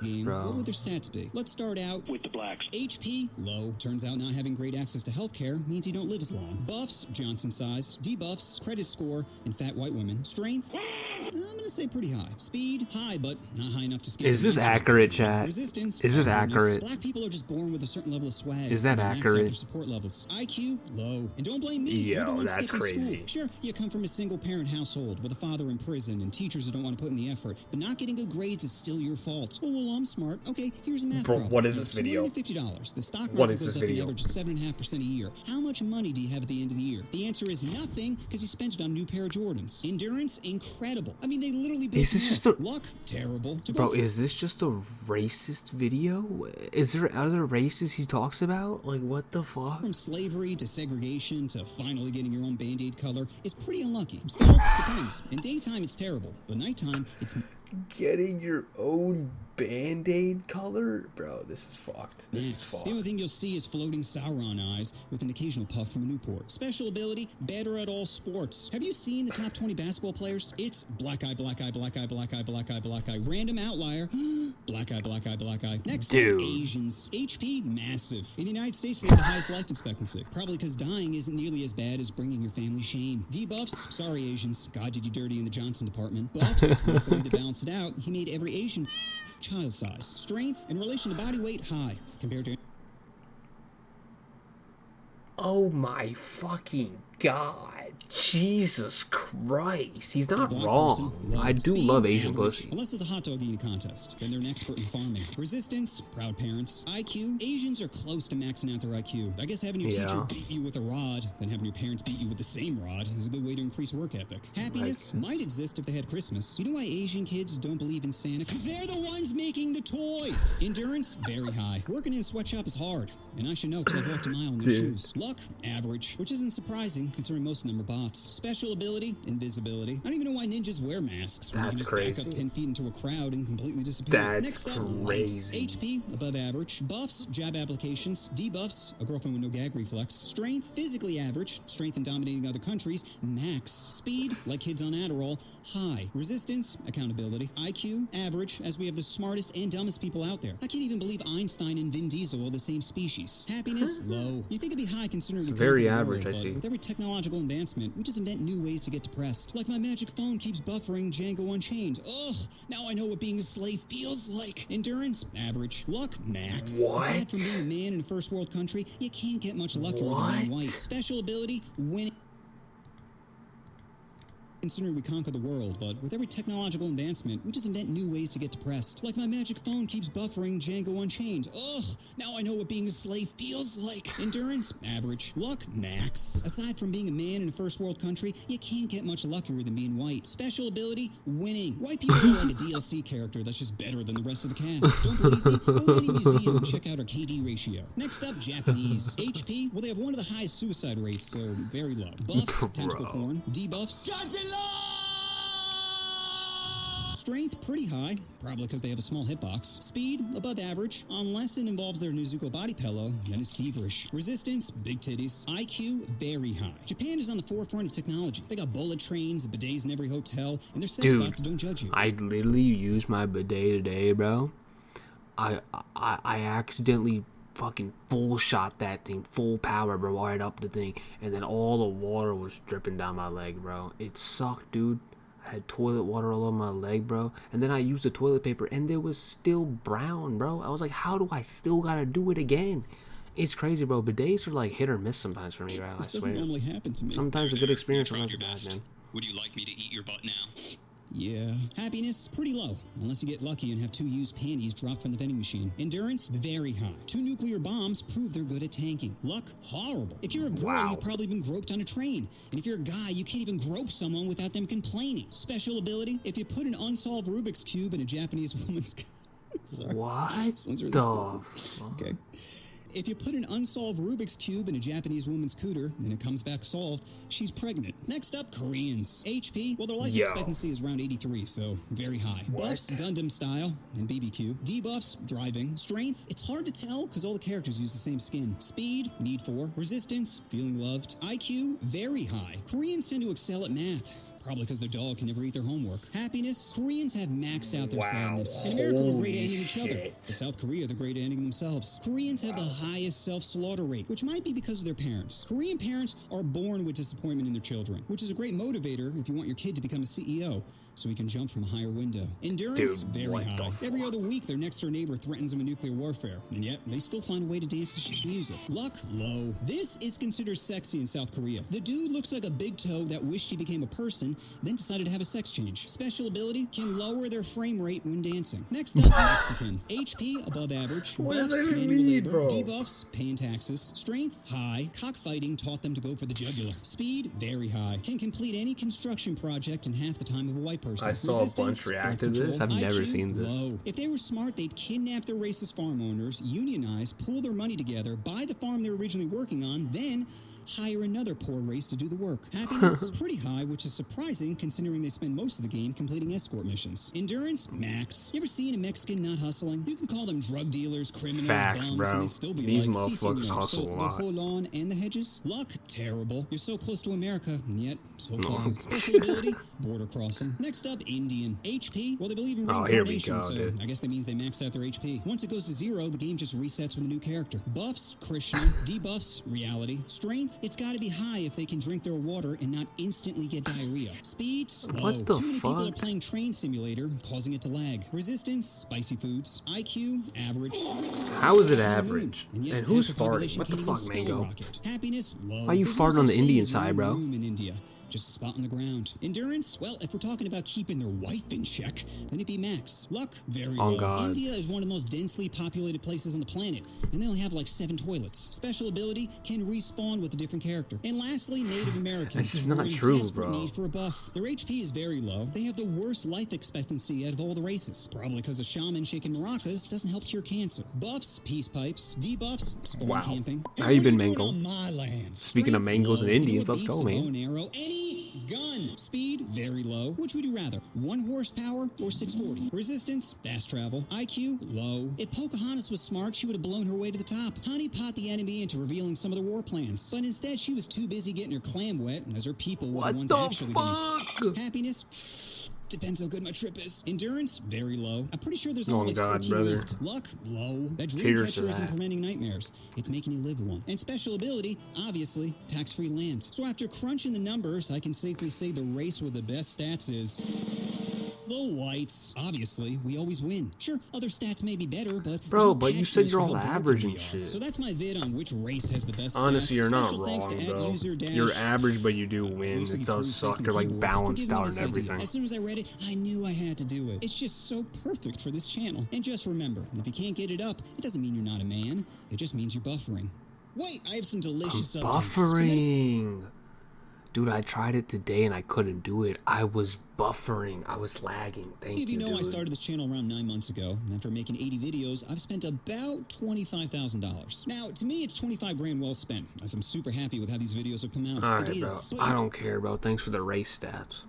What would their stats be? Let's start out with the blacks. HP, low. Turns out not having great access to healthcare means you don't live as long. Buffs, Johnson size. Debuffs, credit score, and fat white women. Strength, I'm gonna say pretty high. Speed, high, but not high enough to scale. Is this accurate, chat? Resistance, is this accurate? Black people are just born with a certain level of swag. Is that accurate? Their support levels. IQ, low. And don't blame me. Yo, that's crazy. Sure, you come from a single-parent household with a father in prison and teachers who don't want to put in the effort, but not getting good grades is still your fault. Oh, well, I'm smart. Okay, here's a math problem. What is this video? $250. The stock market What is goes this up video? an average of 7.5% a year. How much money do you have at the end of the year? The answer is nothing, because you spent it on a new pair of Jordans. Endurance, incredible. I mean, they literally built Is this just a luck, terrible. bro? Is this just a racist video? Is there other races he talks about? Like, what the fuck? From slavery to segregation to finally getting your own Band-Aid color is pretty unlucky. Still, depends. In daytime, it's terrible, but nighttime, it's Getting your own Band-Aid color? Bro, this is fucked. This is fucked. The only thing you'll see is floating Sauron eyes with an occasional puff from a Newport. Special ability, better at all sports. Have you seen the top 20 basketball players? It's black eye, black eye, black eye, black eye, black eye, black eye. Random outlier. Black eye, black eye, black eye. Next up, Asians. HP, massive. In the United States, they have the highest life expectancy. Probably because dying isn't nearly as bad as bringing your family shame. Debuffs, sorry Asians. God did you dirty in the Johnson department. Buffs, luckily to balance it out, he made every Asian child size. Strength in relation to body weight, high. Compared to... Oh my fucking god. Jesus Christ. He's not wrong. I do love Asian pussy. Unless it's a hot dog eating contest, then they're an expert in farming. Resistance, proud parents. IQ, Asians are close to maxing out their IQ. I guess having your teacher beat you with a rod, then having your parents beat you with the same rod is a good way to increase work ethic. Happiness might exist if they had Christmas. You know why Asian kids don't believe in Santa? Because they're the ones making the toys. Endurance, very high. Working in a sweatshop is hard, and I should know because I've walked a mile in their shoes. Luck, average, which isn't surprising considering most of them are bots. Special ability, invisibility. I don't even know why ninjas wear masks. That's crazy. Back up 10 feet into a crowd and completely disappear. That's Next up, crazy. HP, above average. Buffs, jab applications. Debuffs, a girlfriend with no gag reflex. Strength, physically average. Strength in dominating other countries, max. Speed, like kids on Adderall, high. Resistance, accountability. IQ, average, as we have the smartest and dumbest people out there. I can't even believe Einstein and Vin Diesel are the same species. Happiness, low. You think it'd be high considering we very average, I see. With every technological advancement, we just invent new ways to get depressed. Like my magic phone keeps buffering Django Unchained. Ugh, now I know what being a slave feels like. Endurance, average. Luck, max. What? Aside from being a man in a first world country, you can't get much luckier than being white. Special ability, winning. Considering we conquer the world, but with every technological advancement, we just invent new ways to get depressed. Like my magic phone keeps buffering Django Unchained. Ugh, now I know what being a slave feels like. Endurance, average. Luck, max. Aside from being a man in a first world country, you can't get much luckier than being white. Special ability, winning. White people are like a DLC character that's just better than the rest of the cast. Don't believe me? Go to any museum and check out our KD ratio. Next up, Japanese. HP, well, they have one of the highest suicide rates, so very low. Buffs, tentacle porn. Debuffs, strength, pretty high, probably because they have a small hitbox. Speed, above average, unless it involves their Nezuko body pillow, then it's feverish. Resistance, big titties. IQ, very high. Japan is on the forefront of technology. They got bullet trains, bidets in every hotel, and their sex bots don't judge you. I literally used my bidet today, bro. I accidentally fucking full shot that thing, full power, bro, right up the thing, and then all the water was dripping down my leg, bro. It sucked, dude. I had toilet water all over my leg, bro, and then I used the toilet paper and it was still brown, bro. I was like, how do I still gotta do it again? It's crazy, bro. Bidets are like hit or miss sometimes for me, bro. This doesn't normally happen to me. Sometimes a good experience, sometimes a bad, man. Would you like me to eat your butt now? Yeah. Happiness, pretty low, unless you get lucky and have 2 used panties dropped from the vending machine. Endurance, very high. 2 nuclear bombs prove they're good at tanking. Luck, horrible. If you're a girl, you've probably been groped on a train. And if you're a guy, you can't even grope someone without them complaining. Special ability, if you put an unsolved Rubik's Cube in a Japanese woman's... Sorry. What the okay. If you put an unsolved Rubik's Cube in a Japanese woman's cooter and it comes back solved, she's pregnant. Next up, Koreans. HP, well, their life expectancy is around 83, so very high. Buffs, Gundam style, and BBQ. Debuffs, driving. Strength, it's hard to tell because all the characters use the same skin. Speed, need for. Resistance, feeling loved. IQ, very high. Koreans tend to excel at math. probably because their dog can never eat their homework. Happiness, Koreans have maxed out their Wow. sadness. In America, we're great at Holy ending each other. shit. In South Korea, they're great at ending themselves. Koreans have the highest self-slaughter rate, which might be because of their parents. Korean parents are born with disappointment in their children, which is a great motivator if you want your kid to become a CEO. So he can jump from a higher window. Endurance, Dude, very what the high. fuck? Every other week, their next door neighbor threatens them with nuclear warfare, and yet they still find a way to dance to shit music. Luck, low. This is considered sexy in South Korea. The dude looks like a big toe that wished he became a person, then decided to have a sex change. Special ability can lower their frame rate when dancing. Next up, Mexican. HP, above average. What does Buffs, that even manual mean, labor. bro? Debuffs, paying taxes. Strength, high. Cockfighting taught them to go for the jugular. Speed, very high. Can complete any construction project in half the time of a white person. I saw a bunch Resistance, react birth to this. control. I've never IQ, seen this. low. If they were smart, they'd kidnap their racist farm owners, unionize, pool their money together, buy the farm they were originally working on, then hire another poor race to do the work. Happiness, pretty high, which is surprising considering they spend most of the game completing escort missions. Endurance, max. You ever seen a Mexican not hustling? You can call them drug dealers, criminals, Facts, bums, bro. and they'd still be These like, motherfuckers "Si, senor." hustle So a lot. the whole lawn and the hedges? Luck, terrible. You're so close to America, and yet so No. far. Special ability, border crossing. Next up, Indian. HP, well, they believe in Oh, here we reincarnation, go, so dude. I guess that means they maxed out their HP. Once it goes to 0, the game just resets with a new character. Buffs, Krishna. Debuffs, reality. Strength, it's gotta be high if they can drink their water and not instantly get diarrhea. Speed, slow. What the Too many people are fuck? playing Train Simulator, causing it to lag. Resistance, spicy foods. IQ, average. How is it Moon, average? yet And who's half the farting? population What the can't even fuck, spell Mango? rocket. Happiness, low. Why you There's no farting on such the thing Indian as side, no bro? room in India. Just a spot on the ground. Endurance? Well, if we're talking about keeping their wife in check, then it'd be max. Luck? Very On low. God. India is one of the most densely populated places on the planet, and they only have like 7 toilets. Special ability can respawn with a different character. And lastly, Native Americans. This is who not are in true, desperate bro. need for a buff. Their HP is very low. They have the worst life expectancy out of all the races. Probably because a shaman shaking maracas doesn't help cure cancer. Buffs, peace pipes. Debuffs, spawn Wow. camping. How you been, What are Mango? doing on my land? Speaking of Strength, mangoes and low. Indians, You know let's what go, beats a man. bow and arrow? Any gun. Speed, very low. Which would you rather? 1 horsepower or 640? Resistance, fast travel. IQ, low. If Pocahontas was smart, she would have blown her way to the top. Honey pot the enemy into revealing some of their war plans. But instead, she was too busy getting her clam wet, as her people were What the ones the actually getting fuck? fucked. Happiness, depends how good my trip is. Endurance, very low. I'm pretty sure there's Oh, only like God, 14 brother. left. Luck, low. That dream Cheers to catcher isn't that. preventing nightmares. It's making you live one. And special ability, obviously, tax-free land. So after crunching the numbers, I can safely say the race with the best stats is the whites. Obviously, we always win. Sure, other stats may be better, but there's Bro, no but you patch said notes you're for all how broken average we and are. shit. So that's my vid on which race has the best Honestly, stats. you're not Special thanks wrong, to bro. @user- You're average, but you do win. Looks like It he does proved suck. facing You're like keyboard. balanced Forgive me out this and idea. everything. As soon as I read it, I knew I had to do it. It's just so perfect for this channel. And just remember, if you can't get it up, it doesn't mean you're not a man. It just means you're buffering. Wait, I have some delicious updates. Buffering. Dude, I tried it today and I couldn't do it. I was buffering. I was lagging. Thank If you, you know, I dude. started this channel around 9 months ago, and after making 80 videos, I've spent about $25,000. Now, to me, it's 25 grand well spent, as I'm super happy with how these videos have come out. All right, bro. Ideas. I don't care, bro. Thanks for the race stats.